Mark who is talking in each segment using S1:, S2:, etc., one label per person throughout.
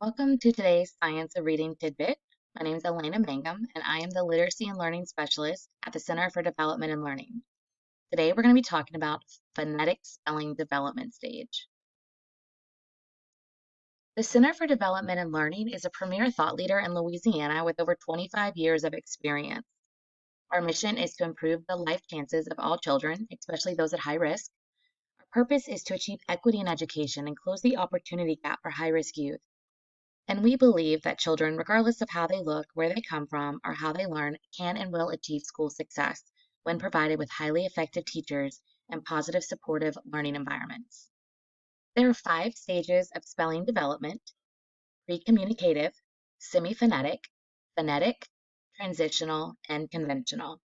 S1: Welcome to today's Science of Reading Tidbit. My name is Elena Mangum, and I am the Literacy and Learning Specialist at the Center for Development and Learning. Today, we're going to be talking about phonetic spelling development stage. The Center for Development and Learning is a premier thought leader in Louisiana with over 25 years of experience. Our mission is to improve the life chances of all children, especially those at high risk. Our purpose is to achieve equity in education and close the opportunity gap for high-risk youth. And we believe that children, regardless of how they look, where they come from, or how they learn, can and will achieve school success when provided with highly effective teachers and positive, supportive learning environments. There are 5 stages of spelling development: pre-communicative, semi-phonetic, phonetic, transitional, and conventional.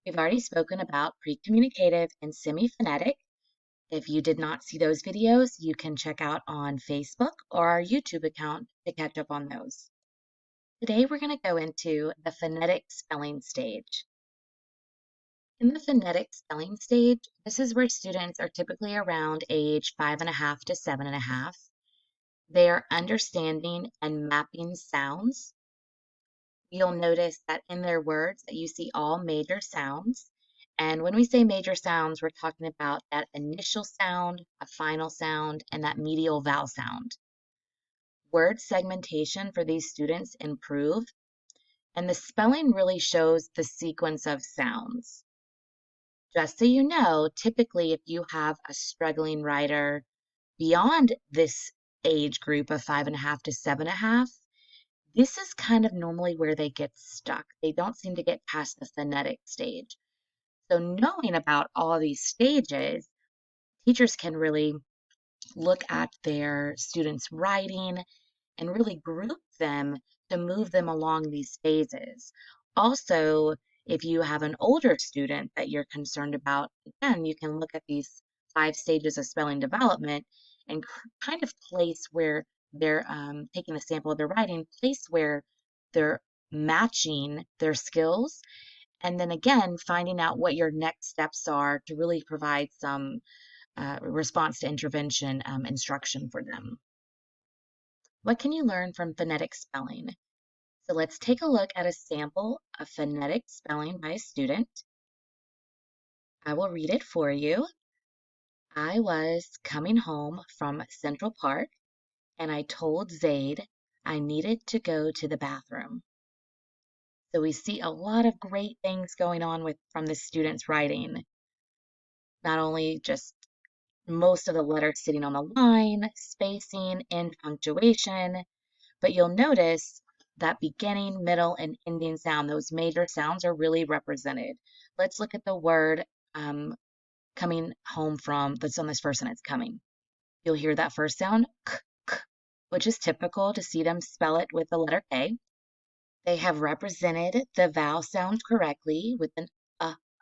S1: We've already spoken about pre-communicative and semi-phonetic. If you did not see those videos, you can check out on Facebook or our YouTube account to catch up on those. Today, we're going to go into the phonetic spelling stage. In the phonetic spelling stage, this is where students are typically around age 5.5 to 7.5. They are understanding and mapping sounds. You'll notice that in their words that you see all major sounds. And when we say major sounds, we're talking about that initial sound, a final sound, and that medial vowel sound. Word segmentation for these students improve, and the spelling really shows the sequence of sounds. Just so you know, typically if you have a struggling writer beyond this age group of 5.5 to 7.5, this is kind of normally where they get stuck. They don't seem to get past the phonetic stage. So knowing about all these stages, teachers can really look at their students' writing and really group them to move them along these phases. Also, if you have an older student that you're concerned about, again, you can look at these 5 stages of spelling development and kind of place where they're taking a sample of their writing, place where they're matching their skills, and then again, finding out what your next steps are to really provide some response to intervention instruction for them. What can you learn from phonetic spelling? So let's take a look at a sample of phonetic spelling by a student. I will read it for you. I was coming home from Central Park and I told Zaid I needed to go to the bathroom. So we see a lot of great things going on from the student's writing. Not only just most of the letters sitting on the line, spacing, and punctuation, but you'll notice that beginning, middle, and ending sound, those major sounds are really represented. Let's look at the word coming home from, that's on this first sentence, coming. You'll hear that first sound, k, k, which is typical to see them spell it with the letter K. They have represented the vowel sound correctly with an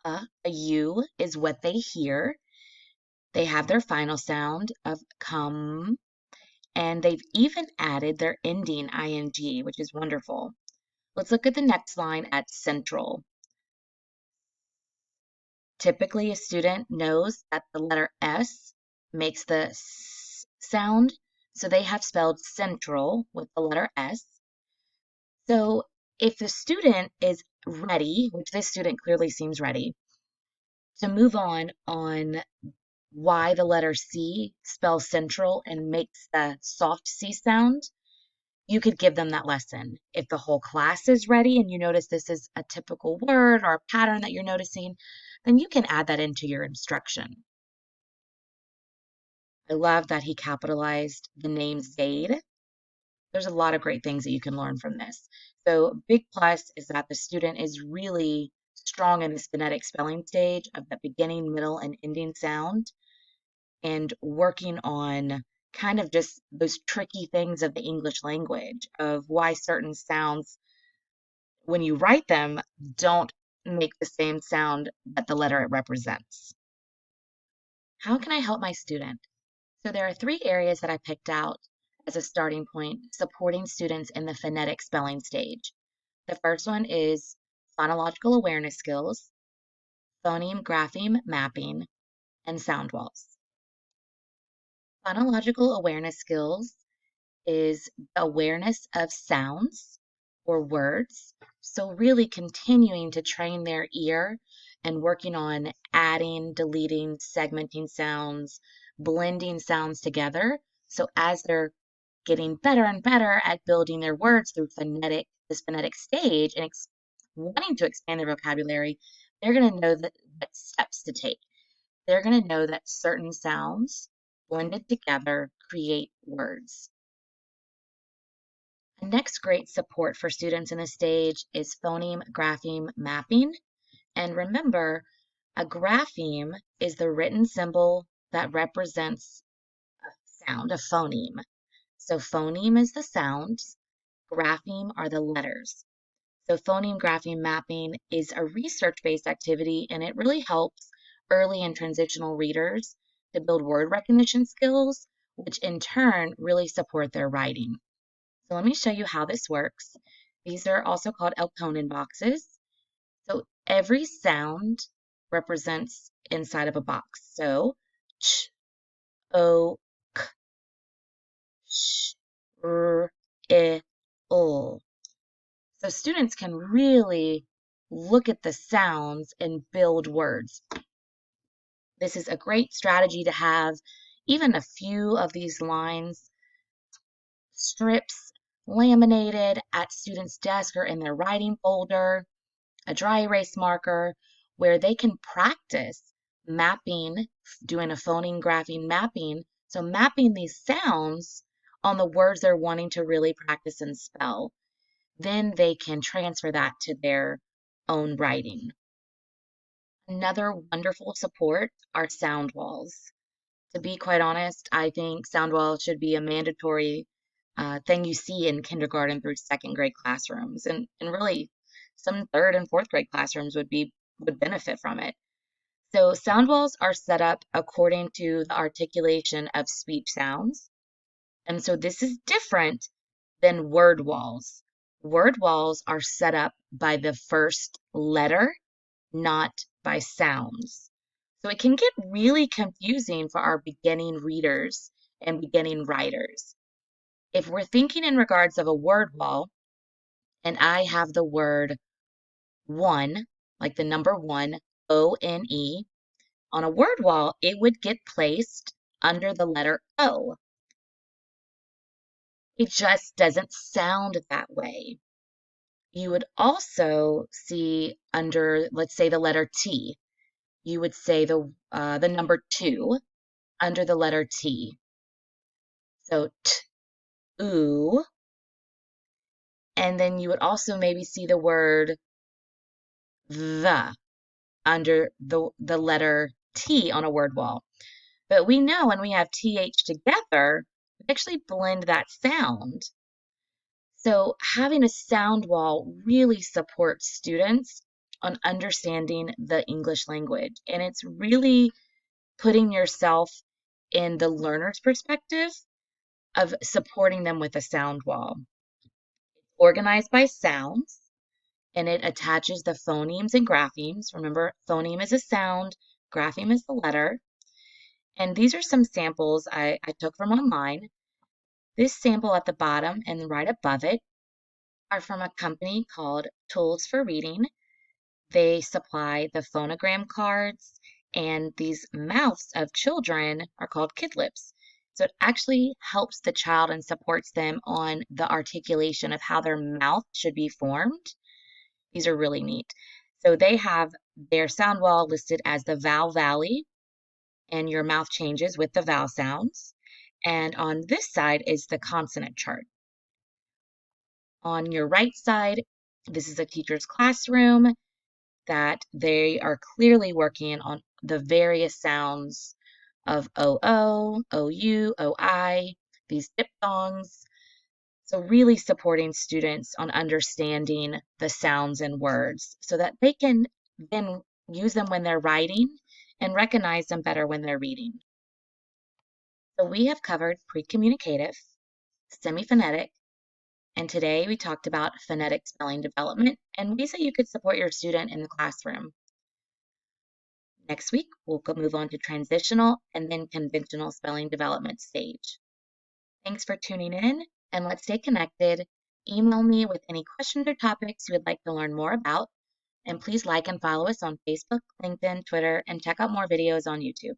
S1: a U is what they hear. They have their final sound of come, and they've even added their ending ing, which is wonderful. Let's look at the next line at central. Typically, a student knows that the letter S makes the S sound, so they have spelled central with the letter S. So if the student is ready, which this student clearly seems ready, to move on why the letter C spells central and makes the soft C sound, you could give them that lesson. If the whole class is ready and you notice this is a typical word or a pattern that you're noticing, then you can add that into your instruction. I love that he capitalized the name Zaid. There's a lot of great things that you can learn from this. So big plus is that the student is really strong in this phonetic spelling stage of the beginning, middle, and ending sound, and working on kind of just those tricky things of the English language, of why certain sounds, when you write them, don't make the same sound that the letter it represents. How can I help my student? So there are 3 areas that I picked out as a starting point supporting students in the phonetic spelling stage. The first one is phonological awareness skills, phoneme grapheme mapping, and sound walls. Phonological awareness skills is awareness of sounds or words. So, really continuing to train their ear and working on adding, deleting, segmenting sounds, blending sounds together. So, as they're getting better and better at building their words through this phonetic stage and wanting to expand their vocabulary, they're going to know what steps to take. They're going to know that certain sounds blended together create words. The next great support for students in this stage is phoneme grapheme mapping. And remember, a grapheme is the written symbol that represents a sound, a phoneme. So phoneme is the sounds, grapheme are the letters. So phoneme grapheme mapping is a research-based activity, and it really helps early and transitional readers to build word recognition skills, which in turn really support their writing. So let me show you how this works. These are also called Elkonin boxes. So every sound represents inside of a box. So ch, o, k, sh, r, I, o. So students can really look at the sounds and build words. This is a great strategy to have even a few of these lines, strips, laminated at students' desk or in their writing folder, a dry erase marker, where they can practice mapping, doing a phoneme grapheme mapping. So mapping these sounds on the words they're wanting to really practice and spell. Then they can transfer that to their own writing. Another wonderful support are sound walls. To be quite honest, I think sound walls should be a mandatory thing you see in kindergarten through second grade classrooms, and really some third and fourth grade classrooms would benefit from it. So sound walls are set up according to the articulation of speech sounds. And so this is different than word walls. Word walls are set up by the first letter, not by sounds. So it can get really confusing for our beginning readers and beginning writers. If we're thinking in regards of a word wall, and I have the word one, like the number one, O-N-E, on a word wall, it would get placed under the letter O. It just doesn't sound that way. You would also see under, let's say, the letter T, you would say the number two under the letter T. So t, oo, and then you would also maybe see the word the under the letter T on a word wall. But we know when we have TH together, we actually blend that sound. So having a sound wall really supports students on understanding the English language. And it's really putting yourself in the learner's perspective of supporting them with a sound wall. Organized by sounds, and it attaches the phonemes and graphemes. Remember, phoneme is a sound, grapheme is the letter. And these are some samples I took from online. This sample at the bottom and right above it are from a company called Tools for Reading. They supply the phonogram cards, and these mouths of children are called kidlips. So it actually helps the child and supports them on the articulation of how their mouth should be formed. These are really neat. So they have their sound wall listed as the vowel valley, and your mouth changes with the vowel sounds. And on this side is the consonant chart. On your right side, this is a teacher's classroom that they are clearly working on the various sounds of OO, OU, OI, these diphthongs. So really supporting students on understanding the sounds and words so that they can then use them when they're writing and recognize them better when they're reading. So we have covered pre-communicative, semi-phonetic, and today we talked about phonetic spelling development and ways that you could support your student in the classroom. Next week, we'll move on to transitional and then conventional spelling development stage. Thanks for tuning in. and let's stay connected. Email me with any questions or topics you would like to learn more about. And please like and follow us on Facebook, LinkedIn, Twitter, and check out more videos on YouTube.